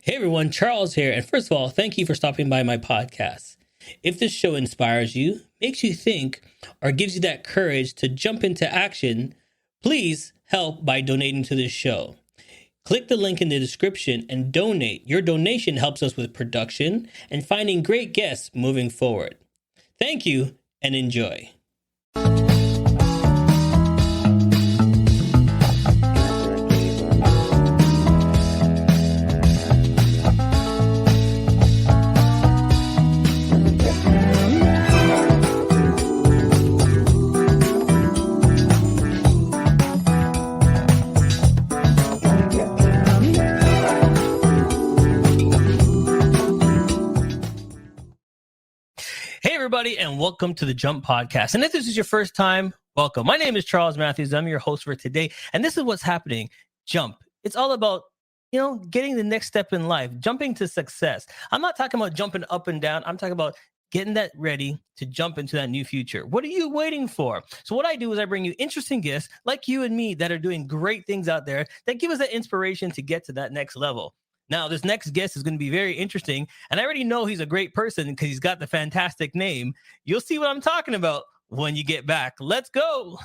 Hey everyone, Charles here. And first of all, thank you for stopping by my podcast. If this show inspires you, makes you think, or gives you that courage to jump into action, please help by donating to this show. Click the link in the description and donate. Your donation helps us with production and finding great guests moving forward. Thank you and enjoy. Hey everybody, and welcome to the Jump Podcast. And if this is your first time, welcome. My name is Charles Matthews. I'm your host for today. And this is what's happening. Jump. It's all about, getting the next step in life, jumping to success. I'm not talking about jumping up and down. I'm talking about getting that ready to jump into that new future. What are you waiting for? So what I do is I bring you interesting guests like you and me that are doing great things out there that give us that inspiration to get to that next level. Now, this next guest is going to be very interesting, and I already know he's a great person because he's got the fantastic name. You'll see what I'm talking about when you get back. Let's go.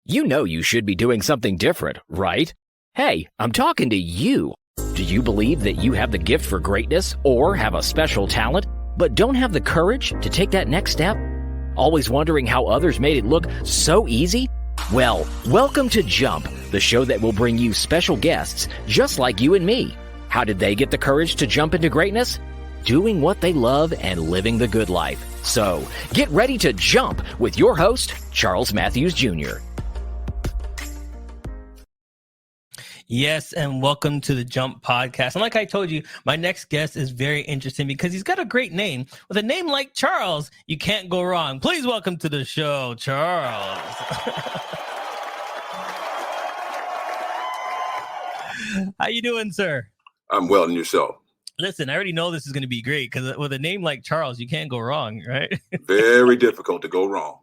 You know you should be doing something different, right? Hey, I'm talking to you. Do you believe that you have the gift for greatness or have a special talent, but don't have the courage to take that next step? Always wondering how others made it look so easy? Well, welcome to Jump, the show that will bring you special guests just like you and me. How did they get the courage to jump into greatness? Doing what they love and living the good life. So, get ready to jump with your host, Charles Matthews Jr. Yes, and welcome to the Jump Podcast. And like I told you, my next guest is very interesting because he's got a great name. With a name like Charles, you can't go wrong. Please welcome to the show, Charles. How you doing, sir? I'm well, and yourself? Listen, I already know this is going to be great because with a name like Charles, you can't go wrong, right? Very difficult to go wrong.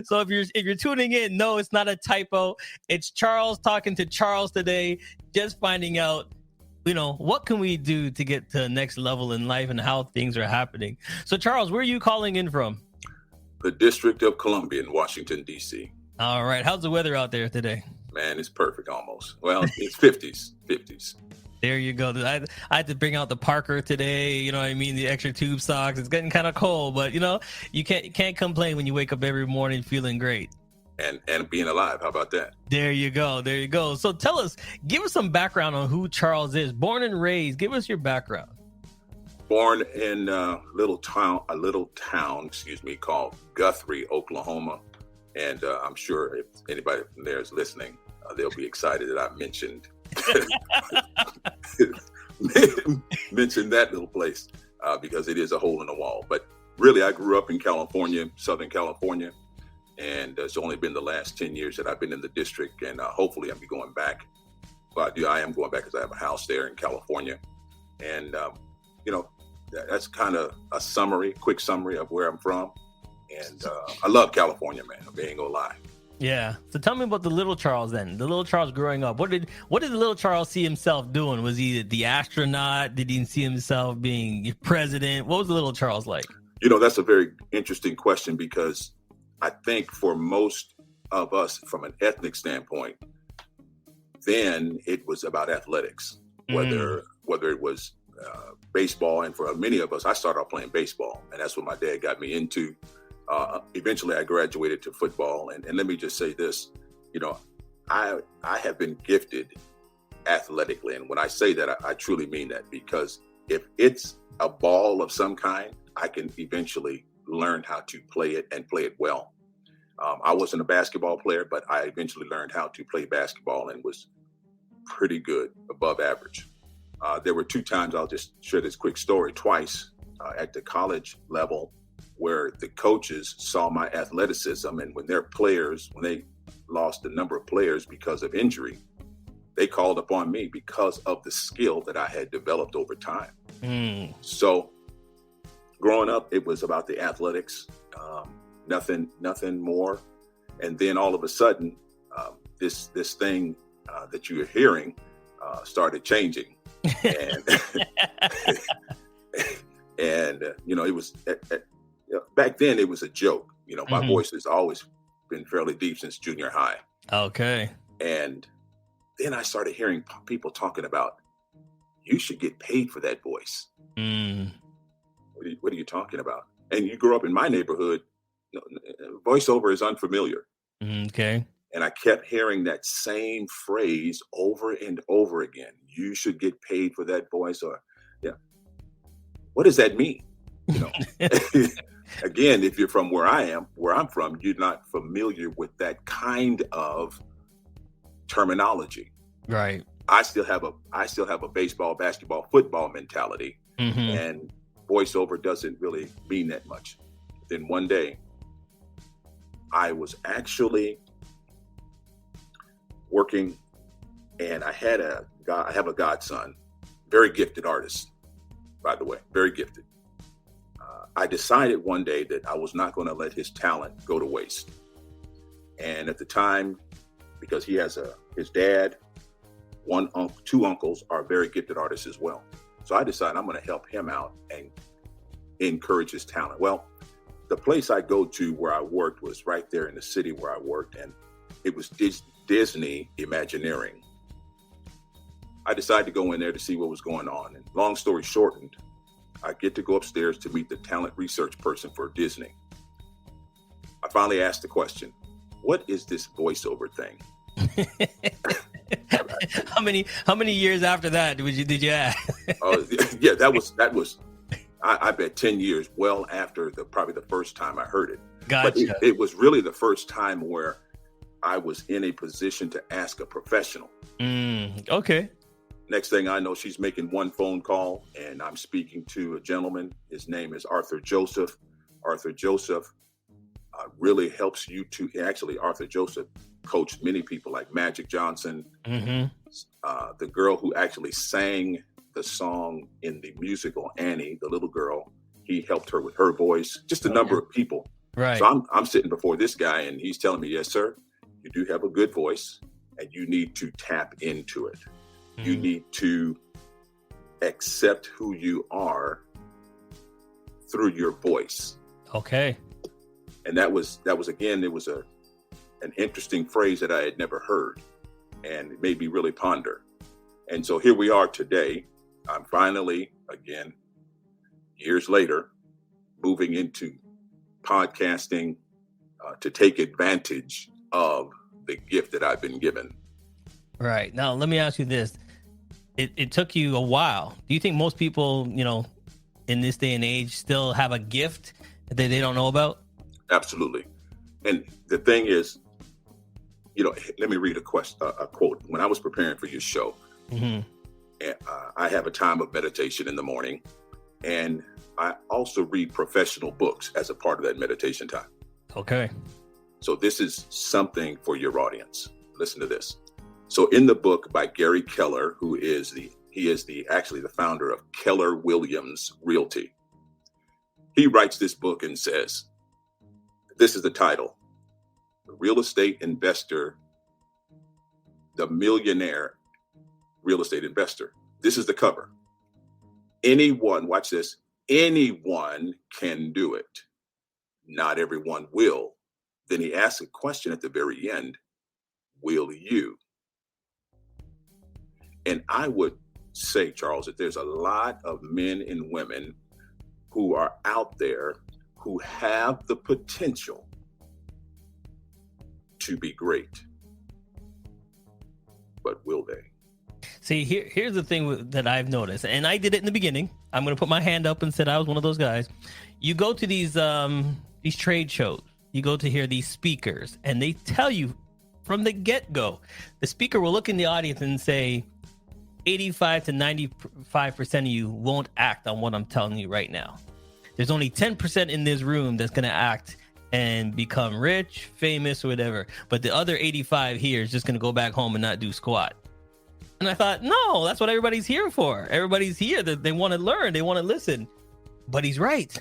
So if you're tuning in, no, it's not a typo. It's Charles talking to Charles today, just finding out, what can we do to get to the next level in life and how things are happening. So Charles, where are you calling in from? The District of Columbia in Washington, D.C. All right. How's the weather out there today? Man, it's perfect almost. Well, it's 50s. There you go. I had to bring out the Parker today. You know what I mean? The extra tube socks. It's getting kind of cold, but you can't complain when you wake up every morning feeling great. And being alive. How about that? There you go. So give us some background on who Charles is. Born and raised. Give us your background. Born in a little town, called Guthrie, Oklahoma. And I'm sure if anybody from there is listening, they'll be excited that I mentioned that little place because it is a hole in the wall. But really, I grew up in California, Southern California, and it's only been the last 10 years that I've been in the district, and hopefully I'll be going back. But I am going back because I have a house there in California. And, that's kind of a quick summary of where I'm from. And I love California, man. I ain't gonna lie. Yeah. So tell me about the little Charles then. The little Charles growing up. What did the little Charles see himself doing? Was he the astronaut? Did he see himself being president? What was the little Charles like? That's a very interesting question because I think for most of us from an ethnic standpoint, then it was about athletics, whether it was baseball. And for many of us, I started off playing baseball, and that's what my dad got me into. Eventually I graduated to football. And let me just say this, I have been gifted athletically. And when I say that, I truly mean that, because if it's a ball of some kind, I can eventually learn how to play it and play it well. I wasn't a basketball player, but I eventually learned how to play basketball and was pretty good, above average. There were two times, I'll just share this quick story, twice at the college level, where the coaches saw my athleticism, and when they lost the number of players because of injury, they called upon me because of the skill that I had developed over time. So growing up, it was about the athletics, nothing more. And then all of a sudden, this thing that you're hearing started changing. And, and it was back then it was a joke. My voice has always been fairly deep since junior high. Okay. And then I started hearing people talking about, you should get paid for that voice. What are you talking about? And you grew up in my neighborhood. Voiceover is unfamiliar. Okay. And I kept hearing that same phrase over and over again. You should get paid for that voice. Or, what does that mean? Again, if you're from where I'm from, you're not familiar with that kind of terminology. Right. I still have a baseball, basketball, football mentality, and voiceover doesn't really mean that much. Then one day, I was actually working, and I have a godson, very gifted artist, by the way, very gifted. I decided one day that I was not going to let his talent go to waste. And at the time, because he has his dad, two uncles are very gifted artists as well. So I decided I'm going to help him out and encourage his talent. Well, the place I go to where I worked was right there in the city where I worked, and it was Disney Imagineering. I decided to go in there to see what was going on. And long story shortened, I get to go upstairs to meet the talent research person for Disney. I finally asked the question, what is this voiceover thing? How many years after that did you ask? Yeah, that was I bet 10 years, well after probably the first time I heard it. Gotcha. But it was really the first time where I was in a position to ask a professional. Okay. Next thing I know, she's making one phone call, and I'm speaking to a gentleman. His name is Arthur Joseph. Arthur Joseph really helps you to actually. Arthur Joseph coached many people like Magic Johnson, the girl who actually sang the song in the musical Annie, the little girl. He helped her with her voice. Just a number of people. Right. So I'm sitting before this guy, and he's telling me, "Yes, sir, you do have a good voice, and you need to tap into it. You need to accept who you are through your voice." Okay. And that was again, it was an interesting phrase that I had never heard, and it made me really ponder. And so here we are today. I'm finally, again, years later, moving into podcasting to take advantage of the gift that I've been given. Right. Now, let me ask you this. It took you a while. Do you think most people, in this day and age still have a gift that they don't know about? Absolutely. And the thing is, let me read a quote. When I was preparing for your show, I have a time of meditation in the morning, and I also read professional books as a part of that meditation time. Okay. So this is something for your audience. Listen to this. So in the book by Gary Keller, who is the founder of Keller Williams Realty, he writes this book and says, this is the title, The Real Estate Investor, the Millionaire Real Estate Investor. This is the cover. Anyone, watch this, anyone can do it. Not everyone will. Then he asks a question at the very end, will you? And I would say, Charles, that there's a lot of men and women who are out there who have the potential to be great. But will they? See, here's the thing that I've noticed, and I did it in the beginning. I'm going to put my hand up and said I was one of those guys. You go to these trade shows, you go to hear these speakers, and they tell you from the get-go, the speaker will look in the audience and say, 85 to 95% of you won't act on what I'm telling you right now. There's only 10% in this room that's going to act and become rich, famous, or whatever. But the other 85 here is just going to go back home and not do squat. And I thought, no, that's what everybody's here for. Everybody's here. They want to learn. They want to listen. But he's right.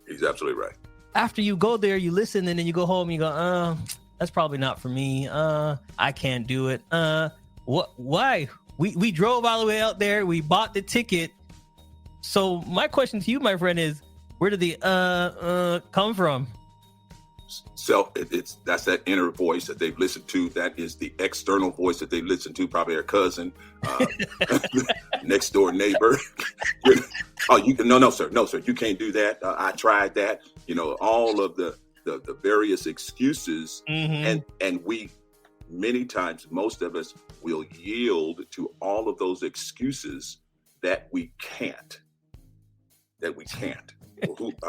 He's absolutely right. After you go there, you listen, and then you go home and you go, that's probably not for me. I can't do it. Why? We drove all the way out there. We bought the ticket. So my question to you, my friend, is where did the come from? That's that inner voice that they've listened to. That is the external voice that they listen to, probably their cousin, next door neighbor. No, sir, you can't do that. I tried that. All of the various excuses, and we many times, most of us will yield to all of those excuses that we can't. Well,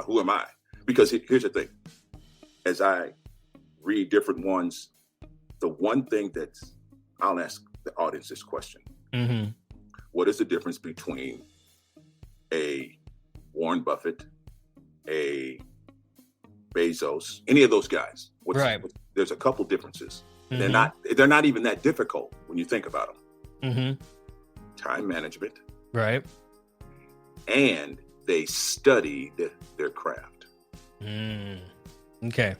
who am I? Because here's the thing. As I read different ones, the one thing I'll ask the audience this question. What is the difference between a Warren Buffett, a Bezos, any of those guys? There's a couple differences. They're not even that difficult when you think about them. Time management. Right. And they studied their craft. Okay.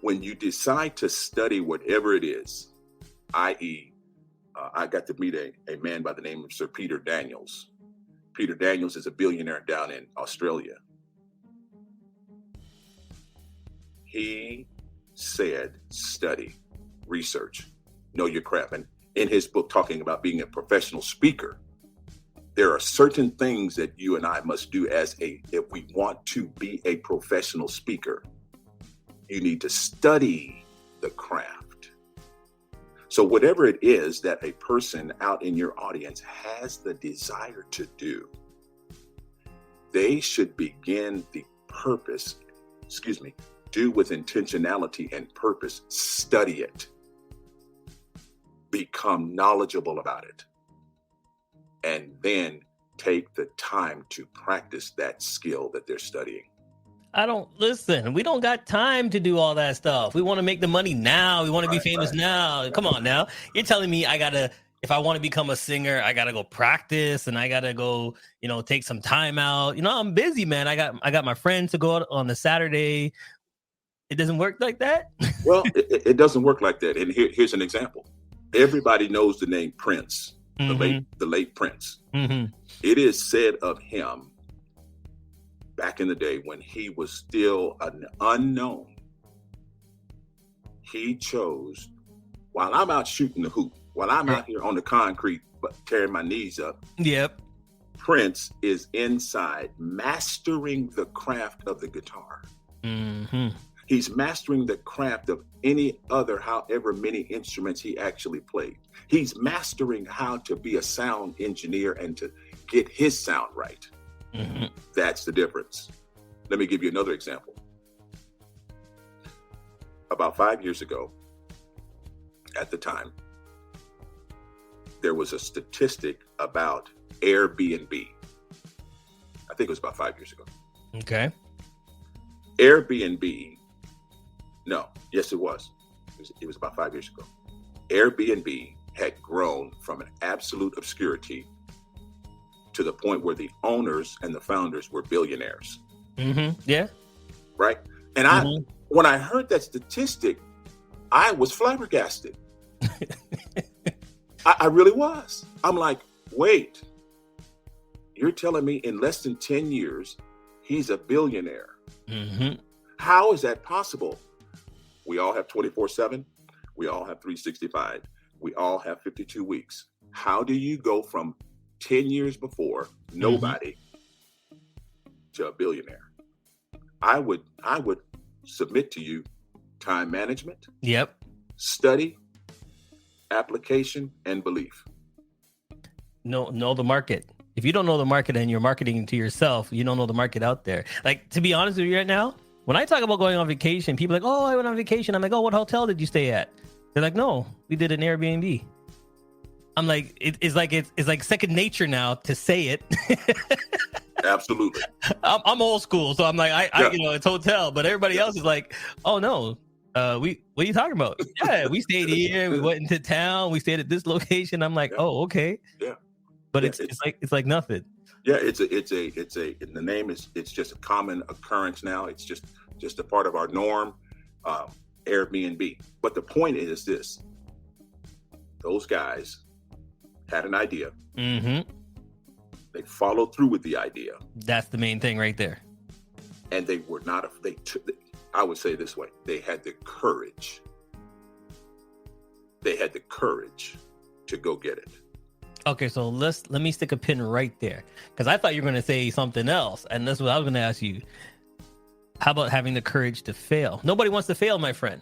When you decide to study whatever it is, i.e., I got to meet a man by the name of Sir Peter Daniels. Peter Daniels is a billionaire down in Australia. He said, study, research, know your craft. And in his book, talking about being a professional speaker, there are certain things that you and I must do if we want to be a professional speaker. You need to study the craft. So whatever it is that a person out in your audience has the desire to do, they should begin do with intentionality and purpose, study it, become knowledgeable about it, and then take the time to practice that skill that they're studying. We don't got time to do all that stuff. We want to make the money now. We want to be famous now. Come on now. You're telling me if I want to become a singer, I got to go practice and I got to go, take some time out. I'm busy, man. I got my friends to go out on the Saturday. It doesn't work like that. Well, it doesn't work like that. And here's an example. Everybody knows the name Prince, the late Prince. It is said of him back in the day when he was still an unknown, he chose, while I'm out shooting the hoop, while I'm out here on the concrete, but tearing my knees up. Yep. Prince is inside mastering the craft of the guitar. He's mastering the craft of any other, however many instruments he actually played. He's mastering how to be a sound engineer and to get his sound right. That's the difference. Let me give you another example. About 5 years ago, at the time, there was a statistic about Airbnb. I think it was about 5 years ago. Okay. Airbnb. No, yes, it was. It was about 5 years ago. Airbnb had grown from an absolute obscurity to the point where the owners and the founders were billionaires. Yeah. Right. And when I heard that statistic, I was flabbergasted. I really was. I'm like, wait, you're telling me in less than 10 years, he's a billionaire. How is that possible? We all have 24/7. We all have 365. We all have 52 weeks. How do you go from 10 years before nobody to a billionaire? I would submit to you time management. Yep. Study, application, and belief. Know the market. If you don't know the market and you're marketing to yourself, you don't know the market out there. Like, to be honest with you right now, when I talk about going on vacation, people are like, oh, I went on vacation. I'm like, oh, what hotel did you stay at? They're like, no, we did an Airbnb. I'm like, it's like second nature now to say it. Absolutely. I'm old school, so I'm like, it's hotel, but everybody else is like, oh no, what are you talking about? Yeah, we stayed here, we went into town, we stayed at this location. I'm like, oh, okay. Yeah. But it's like nothing. Yeah, it's the name is, it's just a common occurrence now. It's just a part of our norm, Airbnb. But the point is this: those guys had an idea. Mm-hmm. They followed through with the idea. That's the main thing right there. And they were not, I would say this way, they had the courage. They had the courage to go get it. Okay, so let me stick a pin right there, because I thought you were going to say something else, and that's what I was going to ask you. How about having the courage to fail? Nobody wants to fail, my friend.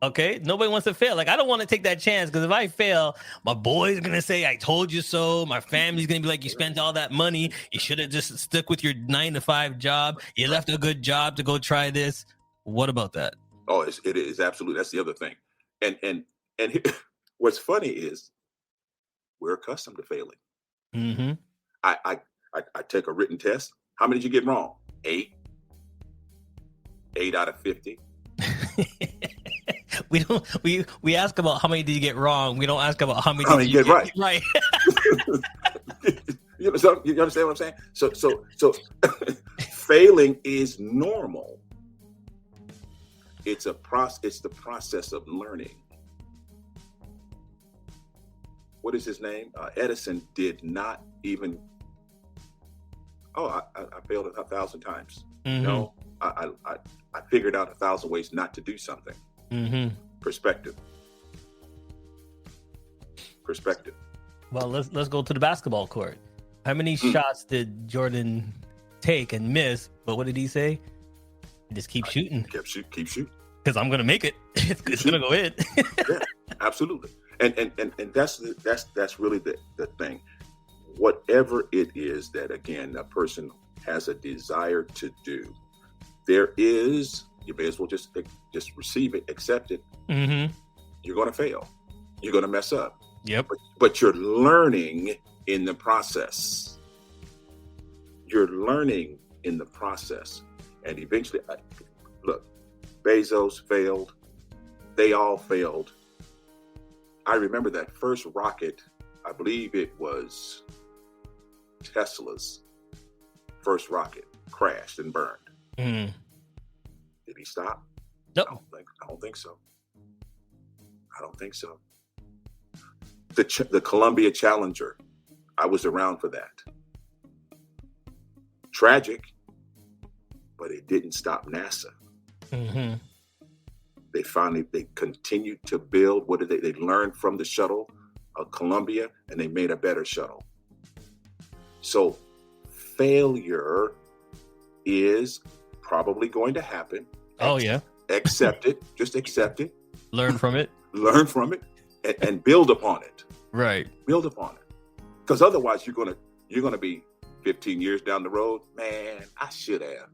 Okay, nobody wants to fail. Like, I don't want to take that chance, because if I fail, my boy's going to say, I told you so. My family's going to be like, you spent all that money. You should have just stuck with your 9-to-5 job. You left a good job to go try this. What about that? Oh, it is absolutely. That's the other thing. And what's funny is we're accustomed to failing. Mm-hmm. I take a written test. How many did you get wrong? 8 out of 50. We ask about how many did you get wrong. We don't ask about how many did you get right. Right. You understand what I'm saying? So failing is normal. It's the process of learning. What is his name? Edison did not even. I failed 1,000 times. Mm-hmm. No, I figured out 1,000 ways not to do something. Mm-hmm. Perspective. Well, let's go to the basketball court. How many shots did Jordan take and miss? But what did he say? Just keep shooting. Keep shooting. Because I'm gonna make it. It's gonna go in. Yeah, absolutely. And that's really the thing. Whatever it is that, again, a person has a desire to do, you may as well just receive it, accept it. Mm-hmm. You're going to fail. You're going to mess up. Yep. But you're learning in the process. And eventually, look, Bezos failed. They all failed. I remember that first rocket, I believe it was Tesla's first rocket, crashed and burned. Mm. Did he stop? Nope. I don't think so. The Columbia Challenger, I was around for that. Tragic, but it didn't stop NASA. Mm-hmm. They continued to build. What did they learned from the shuttle, Columbia, and they made a better shuttle. So failure is probably going to happen. Oh, yeah. Accept it. Just accept it. Learn from it. Learn from it and build upon it. Right. Build upon it. Because otherwise you're gonna be 15 years down the road. Man, I should have.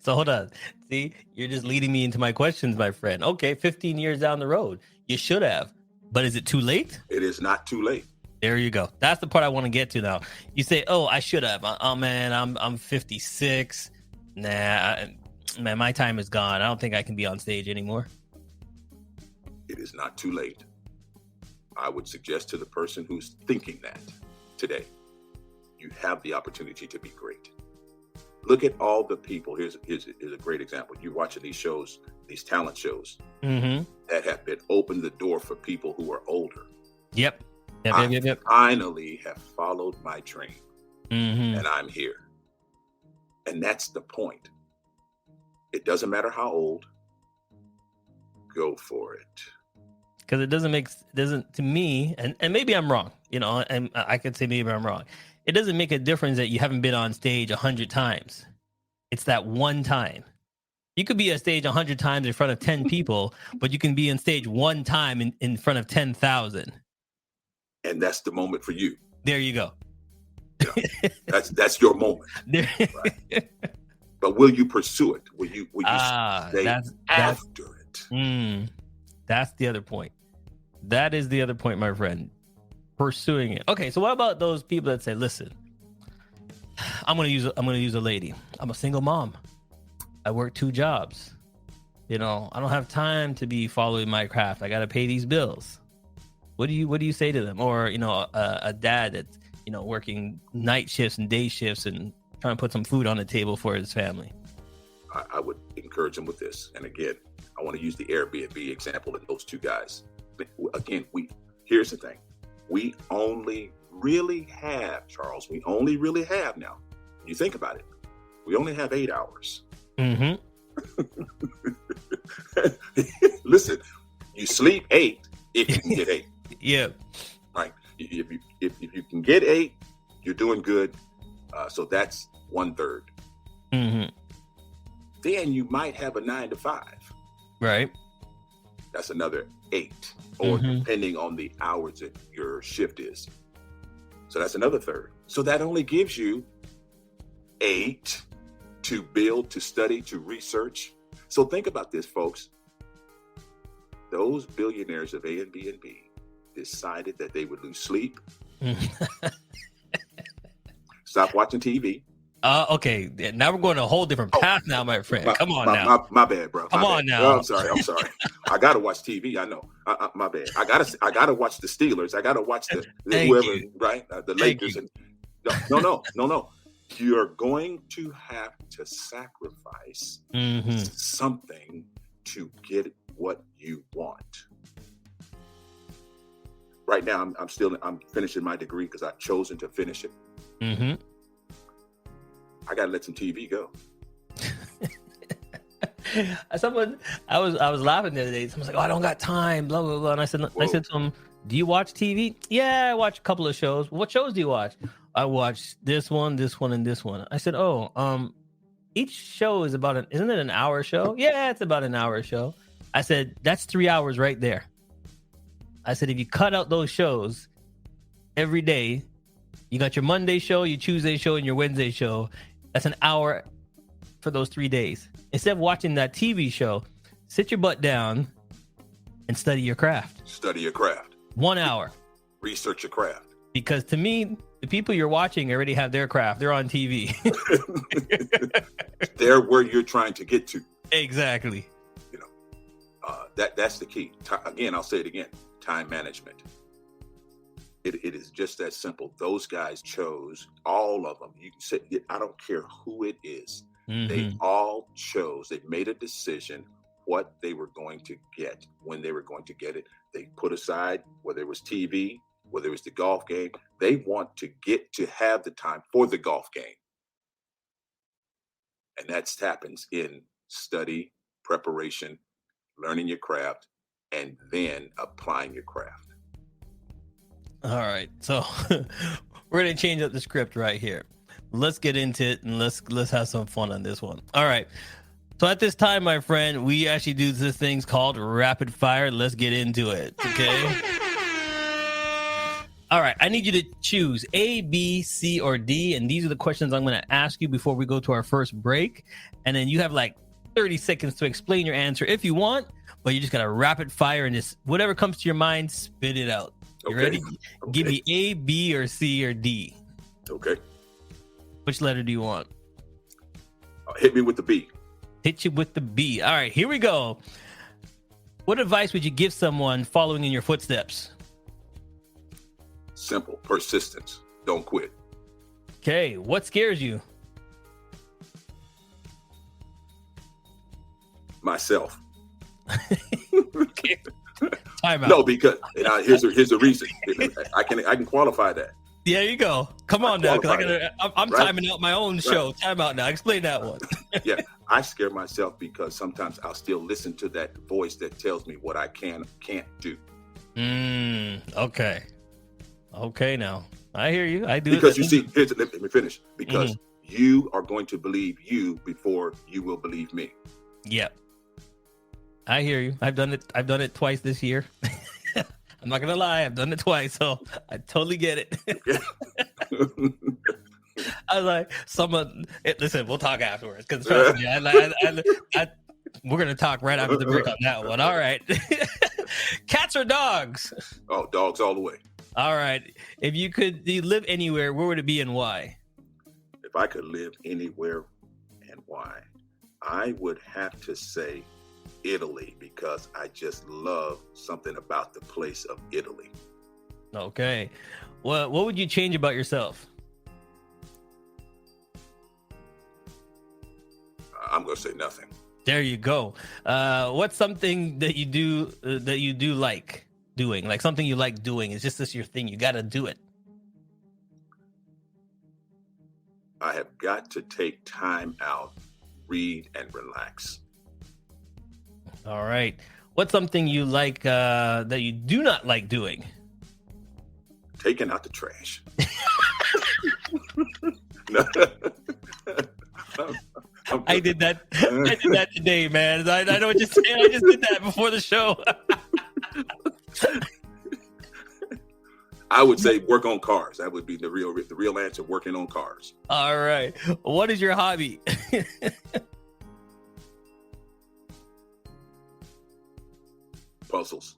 So hold on. See, you're just leading me into my questions, my friend. Okay, 15 years down the road, you should have. But is it too late? It is not too late. There you go. That's the part I want to get to now. You say, "Oh, I should have." Oh man, I'm 56. Nah, man, my time is gone. I don't think I can be on stage anymore. It is not too late. I would suggest to the person who's thinking that today, you have the opportunity to be great. Look at all the people. Here's a great example. You're watching these shows, these talent shows, Mm-hmm. that have been opened the door for people who are older. Yep. I finally have followed my dream, Mm-hmm. and I'm here. And that's the point. It doesn't matter how old. Go for it. Because it doesn't to me, and maybe I'm wrong, and I could say maybe I'm wrong. It doesn't make a difference that you haven't been on stage 100 times. It's that one time. You could be on stage 100 times in front of 10 people, but you can be on stage one time in front of 10,000. And that's the moment for you. There you go. Yeah. That's your moment. Right? But will you pursue it? Will you stay after it? That's the other point. That is the other point, my friend. Pursuing it. Okay, so what about those people that say, "Listen, I'm gonna use a lady. I'm a single mom. I work 2 jobs. I don't have time to be following my craft. I gotta pay these bills." What do you say to them? Or a dad that's working night shifts and day shifts and trying to put some food on the table for his family. I would encourage them with this. And again, I want to use the Airbnb example of those 2 guys. Again, here's the thing. We only really have, Charles, we only really have now, you think about it, we only have 8 hours. Mm-hmm. Listen, you sleep 8 if you can get 8. Yeah. Right. If you can get 8, you're doing good. So that's 1/3. Mm-hmm. Then you might have a 9 to 5. Right. That's another 8, or depending on the hours that your shift is. So that's another 1/3. So that only gives you 8 to build, to study, to research. So think about this, folks. Those billionaires of A and B and B decided that they would lose sleep, stop watching TV. Okay. Now we're going a whole different path now, my friend. Come on now. My bad, bro. Come on now. Oh, I'm sorry. I gotta watch TV. I know. My bad. I gotta watch the Steelers. I gotta watch the whoever, right? The Lakers. And no. You're going to have to sacrifice something to get what you want. Right now, I'm finishing my degree because I've chosen to finish it. Mm-hmm. I gotta let some TV go. I was laughing the other day. Someone's like, "Oh, I don't got time." Blah blah blah. And I said to him, "Do you watch TV?" "Yeah, I watch a couple of shows." "What shows do you watch?" "I watch this one, and this one." I said, "Oh, each show is isn't it an hour show?" "Yeah, it's about an hour show." I said, "That's 3 hours right there." I said, "If you cut out those shows every day, you got your Monday show, your Tuesday show, and your Wednesday show. That's an hour for those 3 days. Instead of watching that TV show, sit your butt down and study your craft. Study your craft. 1 hour. Research your craft. Because to me, the people you're watching already have their craft. They're on TV. They're where you're trying to get to. Exactly. You know, that's the key. Again, I'll say it again. Time management. It is just that simple. Those guys chose, all of them. You can say, I don't care who it is. They all chose. They made a decision what they were going to get, when they were going to get it. They put aside whether it was TV, whether it was the golf game. They want to get to have the time for the golf game. And that happens in study, preparation, learning your craft, and then applying your craft. All right, so we're gonna change up the script right here. Let's get into it and let's have some fun on this one. All right, so at this time, my friend, we actually do this thing called rapid fire. Let's get into it, okay? All right, I need you to choose A, B, C, or D, and these are the questions I'm going to ask you before we go to our first break, and then you have like 30 seconds to explain your answer if you want, but you just got to rapid fire and just whatever comes to your mind, spit it out. You ready? Okay. Give me A, B, or C, or D. Okay. Which letter do you want? Hit me with the B. Hit you with the B. All right, here we go. What advice would you give someone following in your footsteps? Simple. Persistence. Don't quit. Okay. What scares you? Myself. Okay. Time out. No, because here's the reason. I can qualify that. There you go. Come on now, because I'm right? Timing out my own show. Right. Time out now. Explain that one. Yeah, I scare myself because sometimes I'll still listen to that voice that tells me what I can't do. Okay. Okay, now I hear you. I do. Because you see, let me finish. Because you are going to believe you before you will believe me. Yep. I hear you. I've done it twice this year. I'm not gonna lie, I've done it twice, so I totally get it. I was like, listen, we'll talk afterwards, because trust me, we're gonna talk right after the break on that one. All right. Cats or dogs? Oh, dogs all the way. All right. If you could live anywhere, where would it be and why? If I could live anywhere and why, I would have to say Italy, because I just love something about the place of Italy. Okay. Well, what would you change about yourself? I'm going to say nothing. There you go. What's something that you do like? doing, like something you like doing. It's just this your thing. You got to do it. I have got to take time out, read, and relax. All right. What's something you like that you do not like doing? Taking out the trash. No. I did that. I did that today, man. I know what you're saying. I just did that before the show. I would say work on cars. That would be the real answer. Working on cars. All right. What is your hobby? Puzzles.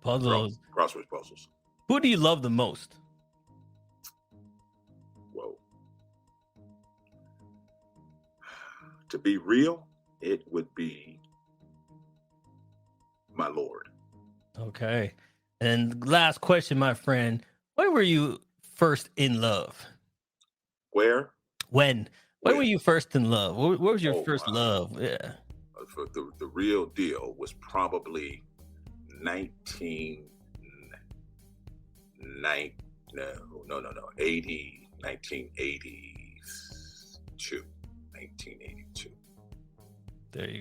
Puzzles. Crossword puzzles. Who do you love the most? Whoa. To be real, it would be my Lord. Okay. And last question, my friend. When were you first in love? Where? When were you first in love? What was your first wow. love? Yeah. The real deal was probably 1990. No, 1982. There you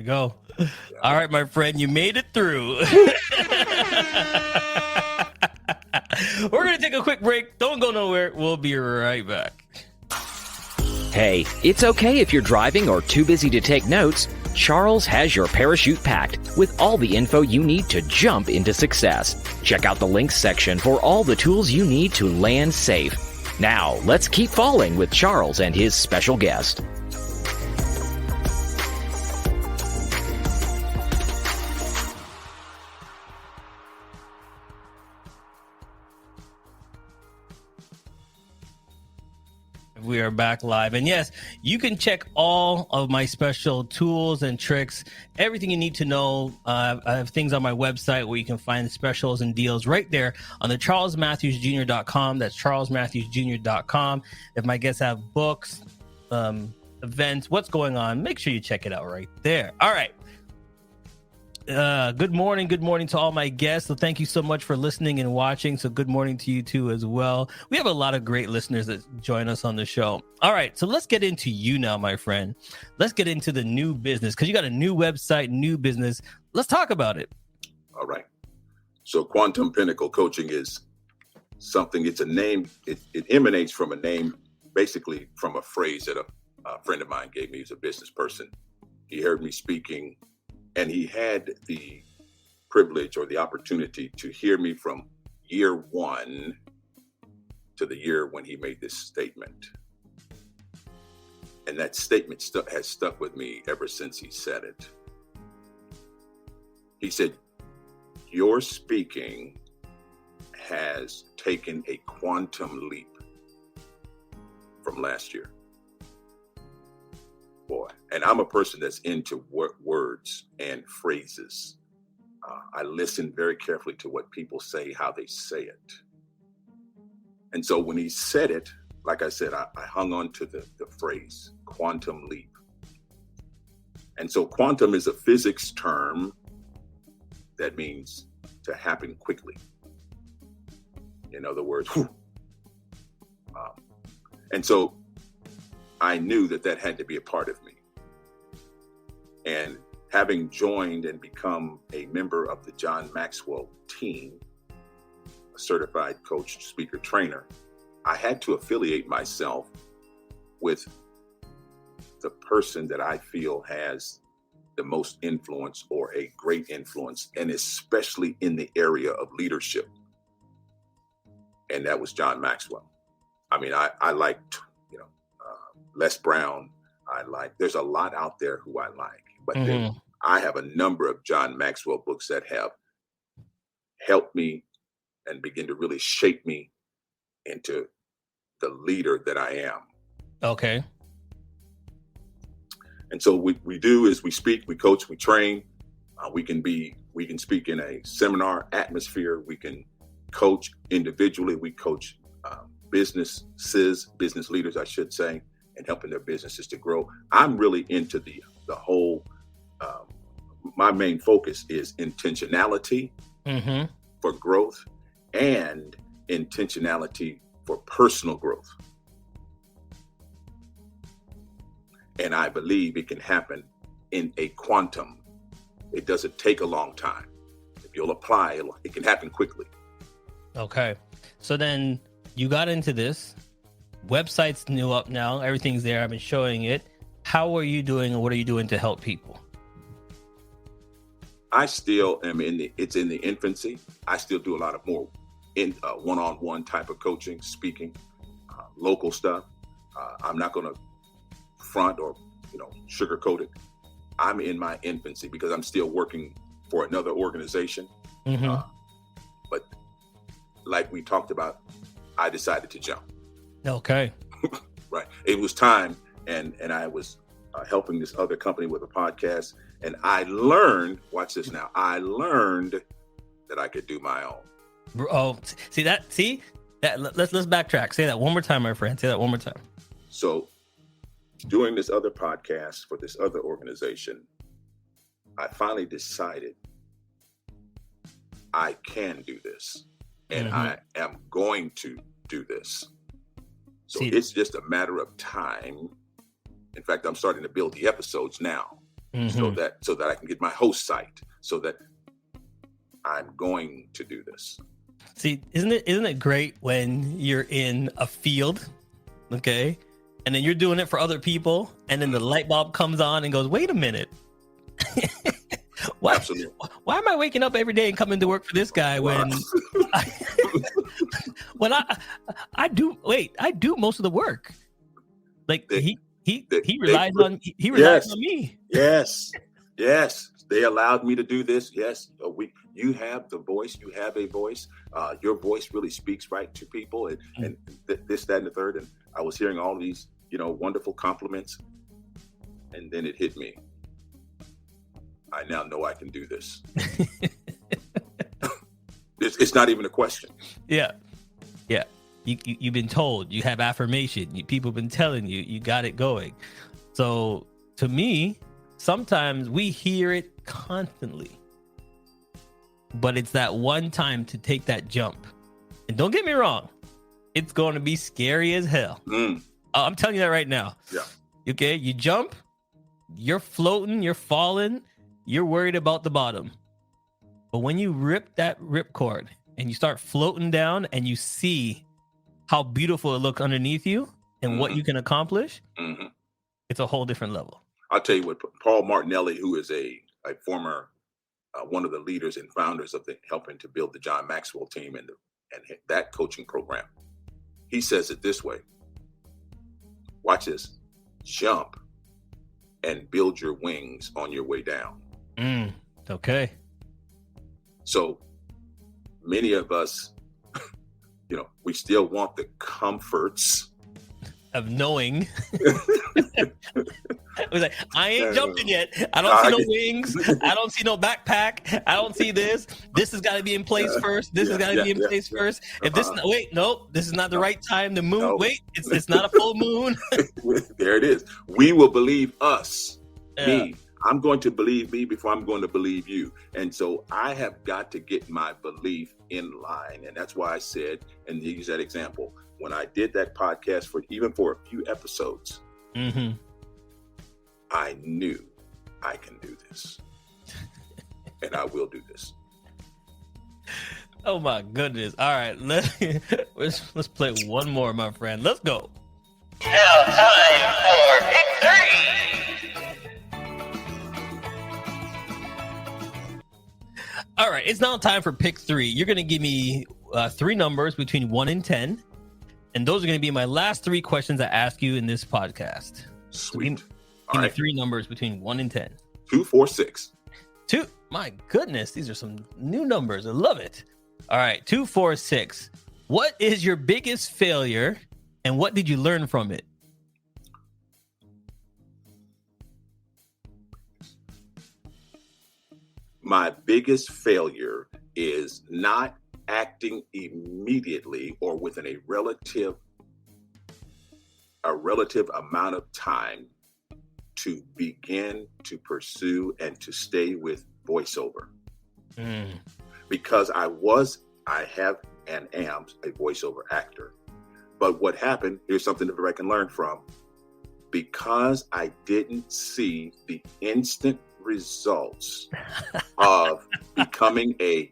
go. Yeah. All right, my friend, you made it through. We're going to take a quick break. Don't go nowhere. We'll be right back. Hey, it's okay if you're driving or too busy to take notes. Charles has your parachute packed with all the info you need to jump into success. Check out the links section for all the tools you need to land safe. Now, let's keep falling with Charles and his special guest. We are back live. And yes, you can check all of my special tools and tricks, everything you need to know. I have things on my website where you can find specials and deals right there on the charlesmatthewsjr.com. That's charlesmatthewsjr.com. If my guests have books, events, what's going on, make sure you check it out right there. All right. Good morning to all my guests. So thank you so much for listening and watching. So good morning to you too as well. We have a lot of great listeners that join us on the show. All right, so let's get into you now, my friend. Let's get into the new business because you got a new website, new business. Let's talk about it. All right. So Quantum Pinnacle Coaching is something, it's a name, it emanates from a name, basically from a phrase that a friend of mine gave me. He's a business person. He heard me speaking, and he had the privilege or the opportunity to hear me from year one to the year when he made this statement. And that statement has stuck with me ever since he said it. He said, "Your speaking has taken a quantum leap from last year." Boy, and I'm a person that's into words and phrases. I listen very carefully to what people say, how they say it. And so when he said it, like I said, I hung on to the phrase quantum leap. And so quantum is a physics term that means to happen quickly. In other words, and so I knew that had to be a part of me. And having joined and become a member of the John Maxwell team, a certified coach, speaker, trainer, I had to affiliate myself with the person that I feel has the most influence or a great influence, and especially in the area of leadership. And that was John Maxwell. I mean, I liked, Les Brown. There's a lot out there who I like, but then I have a number of John Maxwell books that have helped me and begin to really shape me into the leader that I am. Okay. And so we do is we speak, we coach, we train. We can speak in a seminar atmosphere. We can coach individually. We coach business leaders, I should say, and helping their businesses to grow. I'm really into the whole, my main focus is intentionality for growth and intentionality for personal growth. And I believe it can happen in a quantum. It doesn't take a long time. If you'll apply, it can happen quickly. Okay. So then you got into this. Website's new up now. Everything's there. I've been showing it. How are you doing and what are you doing to help people? I still am it's in the infancy. I still do a lot of more one-on-one type of coaching, speaking, local stuff. I'm not going to front or, sugarcoat it. I'm in my infancy because I'm still working for another organization. But like we talked about, I decided to jump. Okay. Right. It was time. And I was helping this other company with a podcast. And I learned, watch this now, I learned that I could do my own. Oh, see that? Let's backtrack. Say that one more time, my friend. Say that one more time. So doing this other podcast for this other organization, I finally decided I can do this and I am going to do this. So it's just a matter of time. In fact, I'm starting to build the episodes now so that I can get my host site so that I'm going to do this. See, isn't it great when you're in a field, okay, and then you're doing it for other people, and then the light bulb comes on and goes, wait a minute. Absolutely. Why am I waking up every day and coming to work for this guy when I do most of the work. Like he relies on me. Yes. They allowed me to do this. Yes. You have the voice. You have a voice. Your voice really speaks right to people and this, that, and the third. And I was hearing all these, wonderful compliments. And then it hit me. I now know I can do this. It's not even a question. Yeah. You've been told, you have affirmation. People have been telling you, you got it going. So to me, sometimes we hear it constantly, but it's that one time to take that jump. And don't get me wrong, it's going to be scary as hell. I'm telling you that right now. Yeah. Okay, you jump, you're floating, you're falling, you're worried about the bottom. But when you rip that ripcord and you start floating down and you see how beautiful it looks underneath you and what you can accomplish, it's a whole different level. I'll tell you what, Paul Martinelli, who is a former one of the leaders and founders of helping to build the John Maxwell team and that coaching program, he says it this way. Watch this. Jump and build your wings on your way down. Okay. So many of us, we still want the comforts of knowing. It was like, I ain't jumping yet. I don't see no wings. I don't see no backpack. I don't see this. This has got to be in place first. This has got to be in place first. If this, this is not the right time to move. No. Wait, it's not a full moon. There it is. We will believe us. Me. I'm going to believe me before I'm going to believe you. And so I have got to get my belief in line. And that's why I said, and use that example, when I did that podcast for a few episodes, I knew I can do this. And I will do this. Oh my goodness. All right. Let's play one more, my friend. Let's go. Now time for victory. All right, it's now time for pick 3. You're going to give me 3 numbers between 1 and 10, and those are going to be my last 3 questions I ask you in this podcast. Sweet. So give me 3 numbers between 1 and 10. 2, 4, 6. 2. My goodness, these are some new numbers. I love it. All right, 2, 4, 6. What is your biggest failure, and what did you learn from it? My biggest failure is not acting immediately or within a relative amount of time to begin to pursue and to stay with voiceover. because I have and am a voiceover actor. But what happened, here's something that I can learn from. Because I didn't see the instant results of becoming a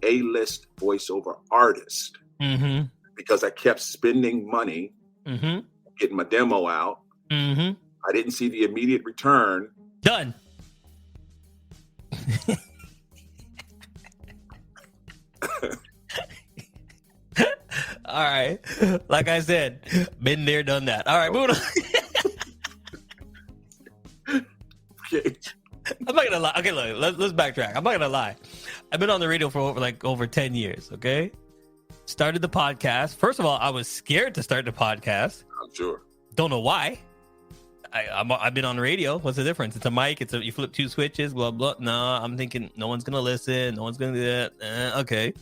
A-list voiceover artist, Mm-hmm. because I kept spending money, Mm-hmm. getting my demo out. Mm-hmm. I didn't see the immediate return. Done. All right. Like I said, been there, done that. All right, moving on. Okay. I'm not gonna lie. Okay, look, let's backtrack. I'm not gonna lie. I've been on the radio for over 10 years. Okay. Started the podcast. First of all, I was scared to start the podcast. I'm sure. Don't know why. I've been on the radio. What's the difference? It's a mic. You flip two switches. Blah blah. No, I'm thinking no one's gonna listen. No one's gonna do that. Okay.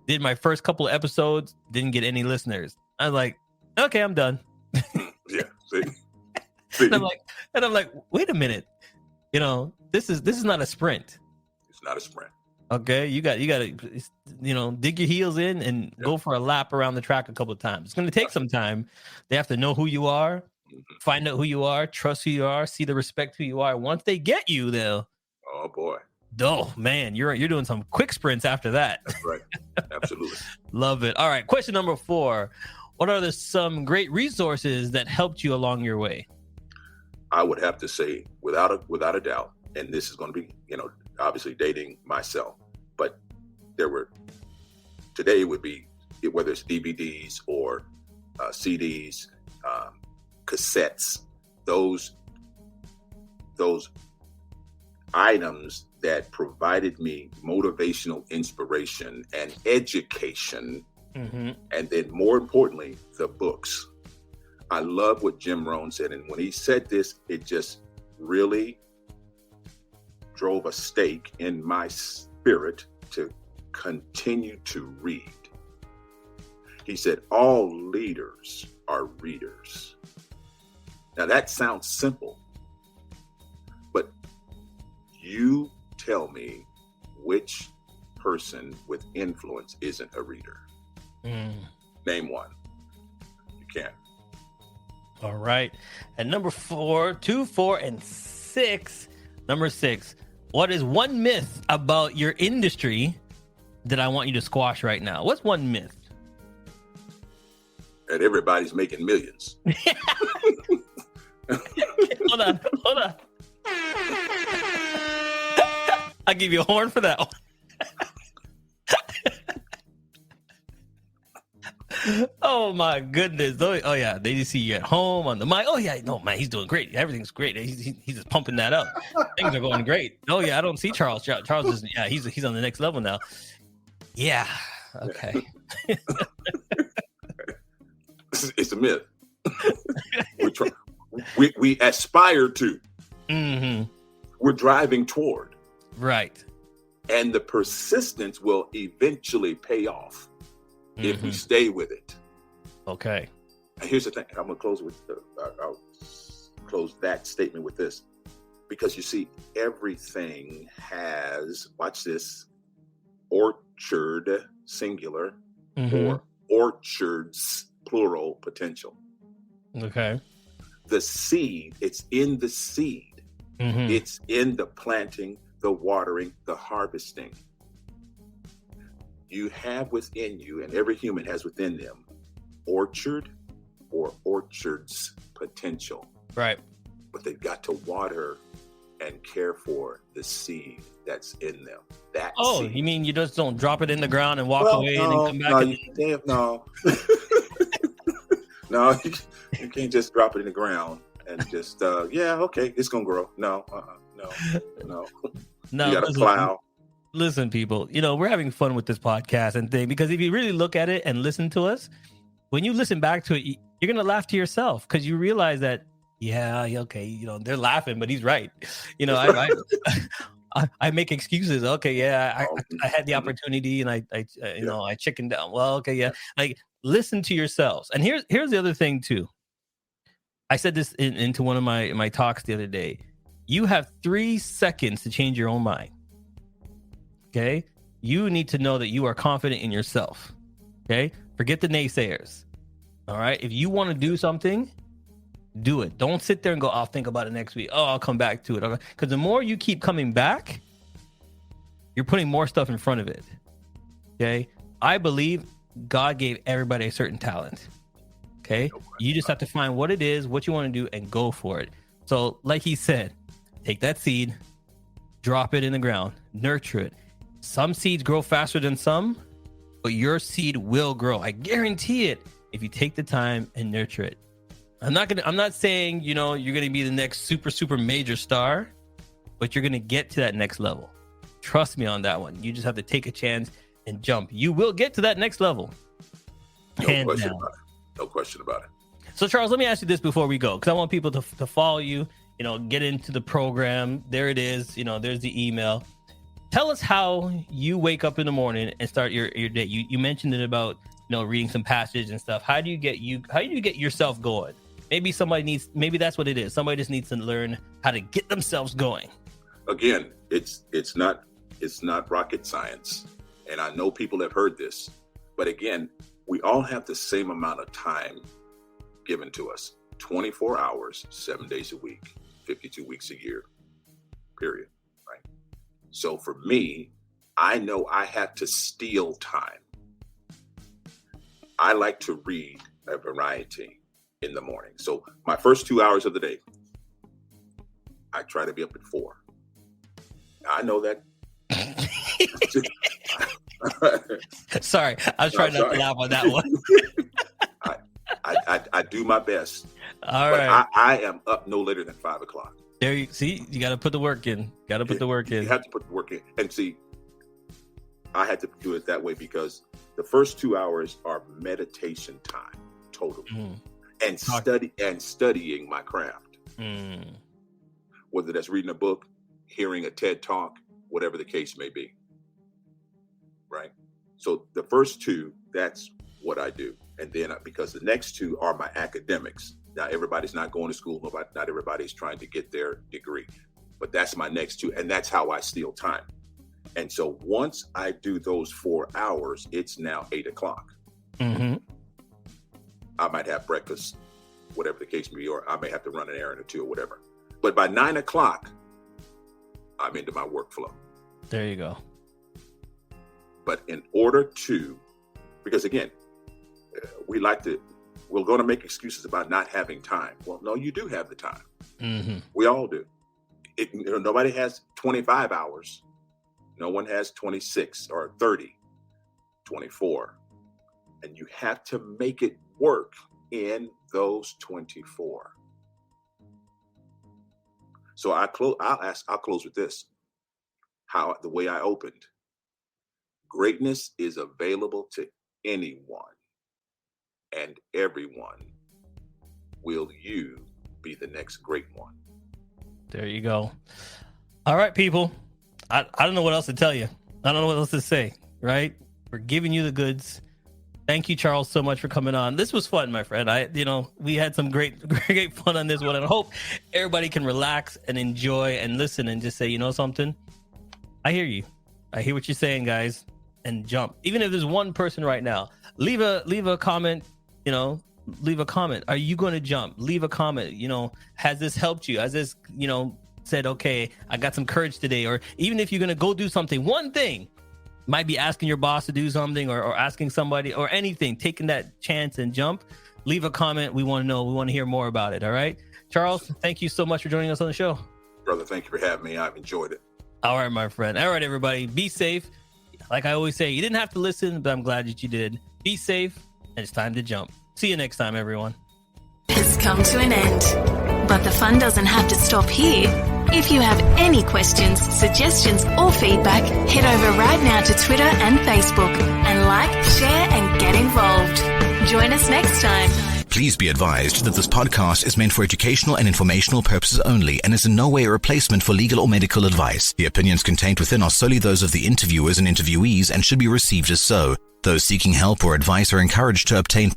Did my first couple of episodes. Didn't get any listeners. I was like, okay, I'm done. Yeah. See? And I'm like, wait a minute. This is not a sprint. It's not a sprint. Okay, you got to dig your heels in and go for a lap around the track a couple of times. It's going to take some time. They have to know who you are, find out who you are, trust who you are, see the respect who you are. Once they get you, they'll. Oh boy. Oh man, you're doing some quick sprints after that. That's right. Absolutely. Love it. All right, question number 4. What are some great resources that helped you along your way? I would have to say, without a doubt, and this is going to be, obviously dating myself, but today would be, whether it's DVDs or CDs, cassettes, those items that provided me motivational inspiration and education, and then more importantly, the books. I love what Jim Rohn said, and when he said this, it just really drove a stake in my spirit to continue to read. He said, all leaders are readers. Now that sounds simple, but you tell me which person with influence isn't a reader. Name one. You can't. All right. And number 4, 2, 4, and 6. Number 6. What is one myth about your industry that I want you to squash right now? What's one myth? That everybody's making millions. Hold on. I'll give you a horn for that one. Oh my goodness. Oh yeah, they just see you at home on the mic. Oh yeah, no man, he's doing great. Everything's great. He's just pumping that up. Things are going great. Oh yeah, I don't see Charles. Charles is he's on the next level now. Yeah. Okay. It's a myth. We aspire to. Mm-hmm. We're driving toward. Right. And the persistence will eventually pay off if we stay with it. Okay. And here's the thing. I'm gonna close with. I'll close that statement with this, because you see, everything has. Watch this. Orchard singular or orchards plural potential. Okay. The seed. It's in the seed. It's in the planting, the watering, the harvesting. You have within you, and every human has within them, orchard or orchards potential. Right. But they've got to water and care for the seed that's in them. That seed. You mean you just don't drop it in the ground and walk away and then come back? No, you can't just drop it in the ground and just okay, it's gonna grow. No. You gotta plow. Listen, people, we're having fun with this podcast and thing, because if you really look at it and listen to us, when you listen back to it, you're going to laugh to yourself, because you realize that, okay, they're laughing, but he's right. I make excuses. Okay, yeah, I had the opportunity and I chickened down. Well, okay, yeah. Like, listen to yourselves. And here's the other thing too. I said this into one of my talks the other day. You have 3 seconds to change your own mind. Okay. You need to know that you are confident in yourself. Okay. Forget the naysayers. All right. If you want to do something, do it. Don't sit there and go, I'll think about it next week. Oh, I'll come back to it. Because the more you keep coming back, you're putting more stuff in front of it. Okay. I believe God gave everybody a certain talent. Okay. You just have to find what it is, what you want to do, and go for it. So, like he said, take that seed, drop it in the ground, nurture it. Some seeds grow faster than some, but your seed will grow. I guarantee it if you take the time and nurture it. I'm not saying, you're going to be the next super major star, but you're going to get to that next level. Trust me on that one. You just have to take a chance and jump. You will get to that next level. No question about it. So, Charles, let me ask you this before we go, because I want people to follow you, get into the program. There it is. There's the email. Tell us how you wake up in the morning and start your day. You mentioned it about, reading some passage and stuff. How do you get yourself going? Maybe that's what it is. Somebody just needs to learn how to get themselves going. Again, it's not rocket science. And I know people have heard this, but again, we all have the same amount of time given to us. 24 hours, 7 days a week, 52 weeks a year, period. Right? So for me, I know I have to steal time. I like to read a variety in the morning. So my first 2 hours of the day, I try to be up at 4. I know that. Sorry, I was trying not to laugh on that one. I do my best. All right. I am up no later than 5 o'clock. There you see, you got to put the work in. You have to put the work in. And see, I had to do it that way because the first 2 hours are meditation time, totally, and studying my craft. Whether that's reading a book, hearing a TED talk, whatever the case may be. Right. So the first 2, that's what I do. And then because the next 2 are my academics. Now, everybody's not going to school. Not everybody's trying to get their degree. But that's my next 2. And that's how I steal time. And so once I do those 4 hours, it's now 8 o'clock. I might have breakfast, whatever the case may be, or I may have to run an errand or 2 or whatever. But by 9 o'clock, I'm into my workflow. There you go. But in order to, because again, we're going to make excuses about not having time. Well, no, you do have the time. We all do. Nobody has 25 hours. No one has 26 or 30, 24. And you have to make it work in those 24. So I'll close with this. The way I opened. Greatness is available to anyone and everyone. Will you be the next great one? There you go. All right, people. I don't know what else to tell you. I don't know what else to say, right? We're giving you the goods. Thank you, Charles, so much for coming on. This was fun, my friend. We had some great fun on this one. And I hope everybody can relax and enjoy and listen and just say, you know something? I hear you. I hear what you're saying, guys. And jump. Even if there's one person right now, leave a comment, leave a comment. Are you going to jump? Leave a comment. Has this helped you? Has this, said, okay, I got some courage today? Or even if you're going to go do something, one thing, might be asking your boss to do something or asking somebody or anything, taking that chance and jump, leave a comment. We want to know. We want to hear more about it. All right. Charles, thank you so much for joining us on the show. Brother, thank you for having me. I've enjoyed it. All right, my friend. All right, everybody. Be safe. Like I always say, you didn't have to listen, but I'm glad that you did. Be safe, and it's time to jump. See you next time, everyone. Has come to an end, but the fun doesn't have to stop here. If you have any questions, suggestions, or feedback, head over right now to Twitter and Facebook and like, share, and get involved. Join us next time. Please be advised that this podcast is meant for educational and informational purposes only and is in no way a replacement for legal or medical advice. The opinions contained within are solely those of the interviewers and interviewees and should be received as so. Those seeking help or advice are encouraged to obtain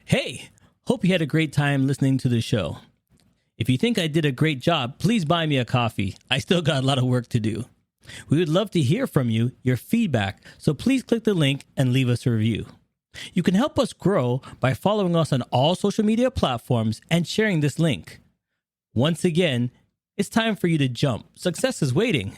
Hey, hope you had a great time listening to the show. If you think I did a great job, please buy me a coffee. I still got a lot of work to do. We would love to hear from you, your feedback, so please click the link and leave us a review. You can help us grow by following us on all social media platforms and sharing this link. Once again, it's time for you to jump. Success is waiting.